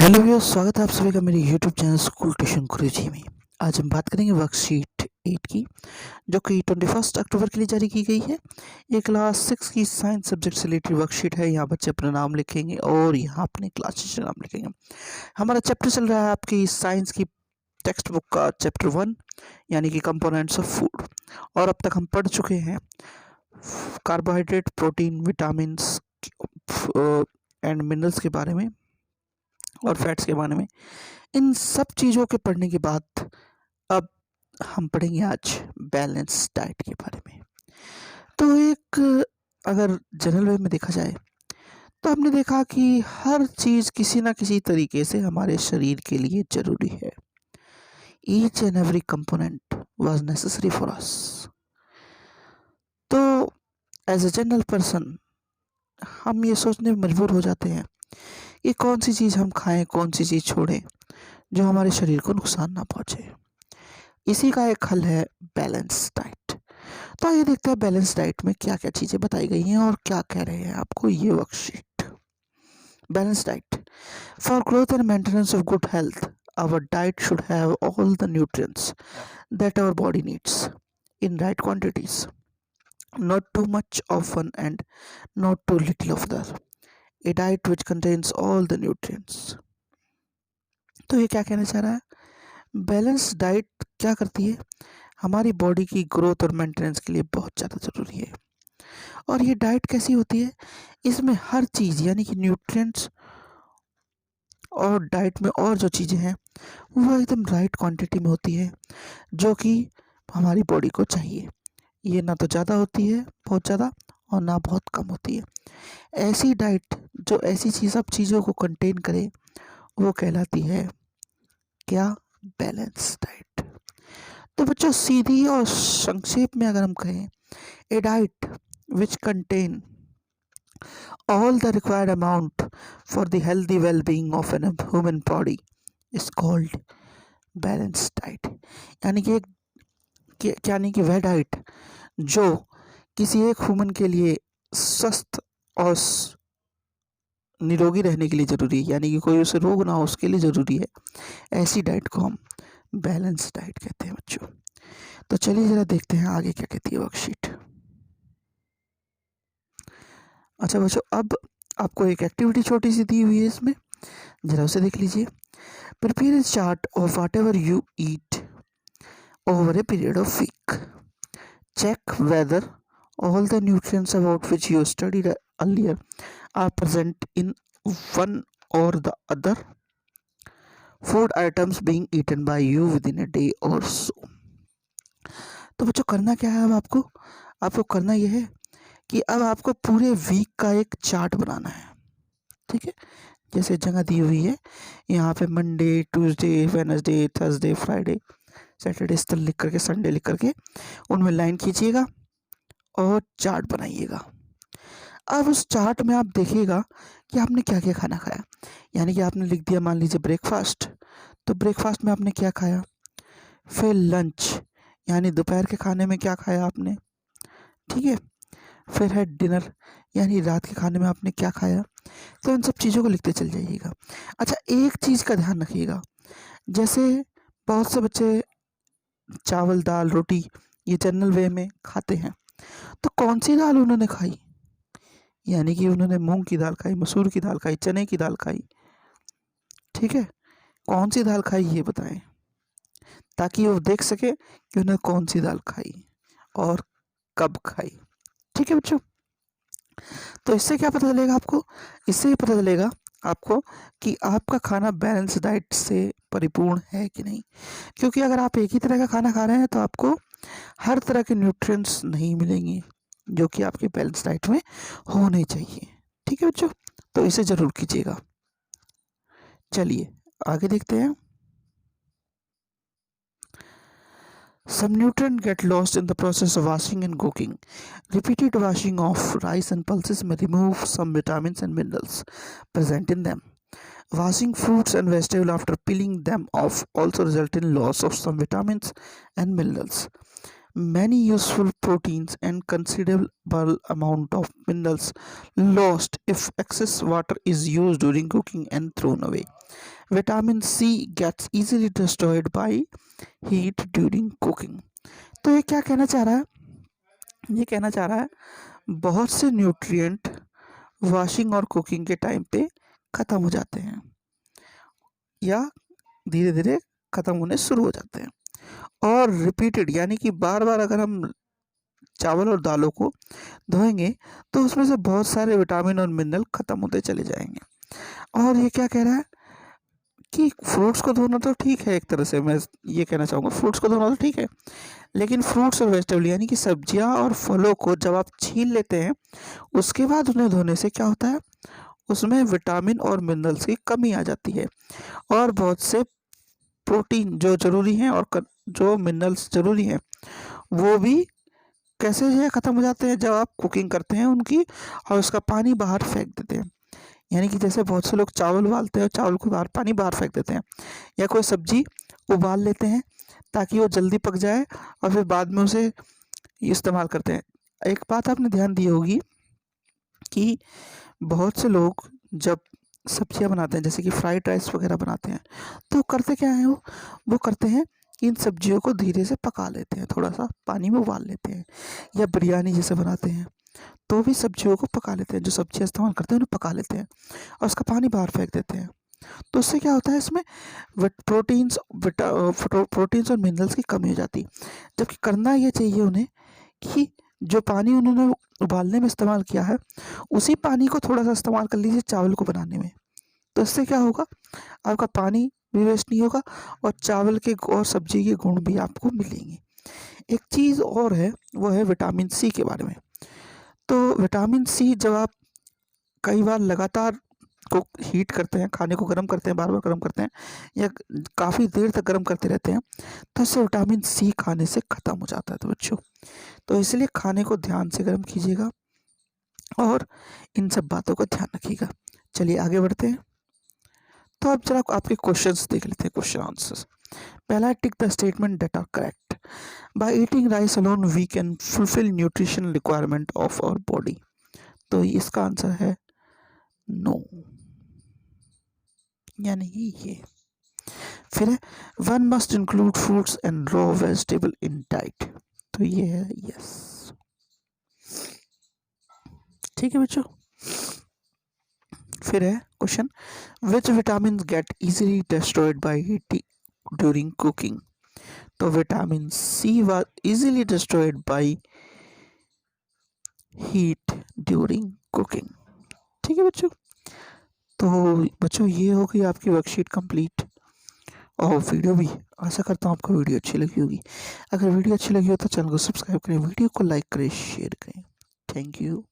Hello viewers, स्वागत है आप सभी का मेरे यूट्यूब चैनल स्कूल ट्यूशन गुरुजी में। आज हम बात करेंगे वर्कशीट 8 की, जो कि 21 अक्टूबर के लिए जारी की गई है। ये क्लास 6 की साइंस सब्जेक्ट से रिलेटेड वर्कशीट है। यहाँ बच्चे अपना नाम लिखेंगे और यहाँ अपने क्लास टीचर नाम लिखेंगे। हमारा चैप्टर चल रहा है आपकी साइंस की टेक्स्ट बुक का चैप्टर 1, यानी कि कंपोनेंट्स ऑफ फूड। और अब तक हम पढ़ चुके हैं carbohydrate, protein, vitamins and minerals के बारे में और फैट्स के बारे में। इन सब चीज़ों के पढ़ने के बाद अब हम पढ़ेंगे आज बैलेंस डाइट के बारे में। तो एक अगर जनरल वे में देखा जाए तो हमने देखा कि हर चीज़ किसी ना किसी तरीके से हमारे शरीर के लिए ज़रूरी है। Each and every component was necessary for us. तो एज ए जनरल पर्सन हम ये सोचने में मजबूर हो जाते हैं कि कौन सी चीज़ हम खाएं, कौन सी चीज़ छोड़ें जो हमारे शरीर को नुकसान ना पहुंचे। इसी का एक हल है बैलेंस डाइट। तो ये देखते हैं बैलेंस डाइट में क्या क्या चीज़ें बताई गई हैं और क्या कह रहे हैं आपको ये worksheet. Balance diet for growth and maintenance of good health, our diet should have all the nutrients that our body needs in right quantities, not too much of one and not too little of the other. A diet which contains all the nutrients. तो ये क्या कहना चाह रहा है? Balance diet क्या करती है? हमारी बॉडी की ग्रोथ और मेंटेनेंस के लिए बहुत ज़्यादा ज़रूरी है। और ये डाइट कैसी होती है? इसमें हर चीज़ यानी कि न्यूट्रिएंट्स और डाइट में और जो चीज़ें हैं वो एकदम राइट क्वांटिटी में होती है, जो कि हमारी बॉडी को चाहिए। ये ना तो ज़्यादा होती है बहुत ज़्यादा और ना बहुत कम होती है। ऐसी डाइट जो ऐसी सब चीज़ों को कंटेन करे वो कहलाती है क्या? Balance diet. तो बच्चों सीधी और संक्षेप में अगर हम कहें, a diet which contain all the required amount for the healthy well-being of an human body is called balanced diet। यानी कि यानी कि वह डाइट जो किसी एक ह्यूमन के लिए स्वस्थ और निरोगी रहने के लिए ज़रूरी है, यानी कि कोई उसे रोग ना हो उसके लिए ज़रूरी है, ऐसी डाइट को हम बैलेंस डाइट कहते हैं बच्चों। तो चलिए ज़रा देखते हैं आगे क्या कहती है वर्कशीट। अच्छा बच्चों, अब आपको एक एक्टिविटी छोटी सी दी हुई है, इसमें ज़रा उसे देख लीजिए। Prepare a chart of whatever you eat over a period of week. Check whether all the nutrients about which you studied earlier are present in one or the other food items being eaten by you within a day or so। तो बच्चों करना क्या है? अब आपको करना यह है कि अब आपको पूरे वीक का एक चार्ट बनाना है। ठीक है, जैसे जगह दी हुई है यहाँ पे Monday, Tuesday, Wednesday, Thursday, Friday, Saturday तक लिख करके, संडे लिख करके उनमें लाइन खींचिएगा और चार्ट बनाइएगा। अब उस चार्ट में आप देखिएगा कि आपने क्या क्या खाना खाया। यानी कि आपने लिख दिया मान लीजिए ब्रेकफास्ट, तो ब्रेकफास्ट में आपने क्या खाया। फिर लंच यानी दोपहर के खाने में क्या खाया आपने। ठीक है, फिर है डिनर यानी रात के खाने में आपने क्या खाया। तो इन सब चीज़ों को लिखते चल जाइएगा। अच्छा, एक चीज़ का ध्यान रखिएगा, जैसे बहुत से बच्चे चावल, दाल, रोटी ये जनरल वे में खाते हैं, तो कौन सी दाल उन्होंने खाई, यानी कि उन्होंने मूंग की दाल खाई, मसूर की दाल खाई, चने की दाल खाई। ठीक है, कौन सी दाल खाई ये बताएं, ताकि वो देख सके कि उन्होंने कौन सी दाल खाई और कब खाई। ठीक है बच्चों, तो इससे क्या पता चलेगा आपको? इससे ये पता चलेगा आपको कि आपका खाना बैलेंस डाइट से परिपूर्ण है कि नहीं। क्योंकि अगर आप एक ही तरह का खाना खा रहे हैं तो आपको हर तरह के न्यूट्रिएंट्स नहीं मिलेंगे जो कि आपके बैलेंस डाइट में होने चाहिए। ठीक है बच्चों, तो इसे ज़रूर कीजिएगा। चलिए आगे देखते हैं। Some nutrients get lost in the process of washing and cooking. Repeated washing of rice and pulses may remove some vitamins and minerals present in them. Washing fruits and vegetables after peeling them off also result in loss of some vitamins and minerals many useful proteins and considerable amount of minerals lost if excess water is used during cooking and thrown away. Vitamin C gets easily destroyed by heat during cooking. तो ये क्या कहना चाह रहा है? ये कहना चाह रहा है बहुत से न्यूट्रिएंट वॉशिंग और कुकिंग के टाइम पे ख़त्म हो जाते हैं या धीरे धीरे ख़त्म होने शुरू हो जाते हैं। और रिपीटेड यानी कि बार बार अगर हम चावल और दालों को धोएंगे तो उसमें से बहुत सारे विटामिन और मिनरल ख़त्म होते चले जाएंगे। और ये क्या कह रहा है कि फ्रूट्स को धोना तो ठीक है, एक तरह से मैं ये कहना चाहूँगा फ्रूट्स को धोना तो ठीक है, लेकिन फ्रूट्स और वेजिटेबल यानी कि सब्जियां और फलों को जब आप छील लेते हैं उसके बाद उन्हें धोने से क्या होता है, उसमें विटामिन और मिनरल्स की कमी आ जाती है और बहुत से प्रोटीन जो ज़रूरी हैं और जो मिनरल्स ज़रूरी हैं वो भी कैसे जो है ख़त्म हो जाते हैं जब आप कुकिंग करते हैं उनकी और उसका पानी बाहर फेंक देते हैं। यानी कि जैसे बहुत से लोग चावल उबालते हैं और चावल को पानी बाहर फेंक देते हैं, या कोई सब्जी उबाल लेते हैं ताकि वो जल्दी पक जाए और फिर बाद में उसे इस्तेमाल करते हैं। एक बात आपने ध्यान दी होगी कि बहुत से लोग जब सब्जियां बनाते हैं जैसे कि फ्राइड राइस वगैरह बनाते हैं तो करते क्या है वो करते हैं कि इन सब्जियों को धीरे से पका लेते हैं, थोड़ा सा पानी में उबाल लेते हैं, या बिरयानी जैसे बनाते हैं तो भी सब्जियों को पका लेते हैं, जो सब्जियां इस्तेमाल करते हैं उन्हें पका लेते हैं और उसका पानी बाहर फेंक देते हैं। तो उससे क्या होता है, इसमें प्रोटीन्स और मिनरल्स की कमी हो जाती है। जबकि करना ये चाहिए उन्हें कि जो पानी उन्होंने उबालने में इस्तेमाल किया है उसी पानी को थोड़ा सा इस्तेमाल कर लीजिए चावल को बनाने में। तो इससे क्या होगा, आपका पानी भी वेस्ट नहीं होगा और चावल के और सब्जी के गुण भी आपको मिलेंगे। एक चीज़ और है, वो है विटामिन सी के बारे में। तो विटामिन सी जब आप कई बार लगातार को हीट करते हैं, खाने को गर्म करते हैं, बार बार गर्म करते हैं या काफ़ी देर तक गर्म करते रहते हैं तो इससे विटामिन सी खाने से ख़त्म हो जाता है। तो बच्चों, तो इसलिए खाने को ध्यान से गर्म कीजिएगा और इन सब बातों का ध्यान रखिएगा। चलिए आगे बढ़ते हैं। तो अब जरा आपके क्वेश्चंस देख लेते हैं, क्वेश्चन आंसर्स। पहला है tick the statement that are correct. By eating rice alone we can fulfil nutrition requirement of our body. तो इसका आंसर है नो, यानी ये। फिर है one must include fruits and raw vegetable in diet. तो ये है यस। ठीक है बच्चों। फिर है question which vitamin get easily destroyed by heating during cooking. तो vitamin C was easily destroyed by heat during cooking. ठीक है बच्चों। तो बच्चों ये हो गई आपकी वर्कशीट कंप्लीट और वीडियो भी। आशा करता हूँ आपको वीडियो अच्छी लगी होगी। अगर वीडियो अच्छी लगी हो तो चैनल को सब्सक्राइब करें, वीडियो को लाइक करें, शेयर करें। Thank you.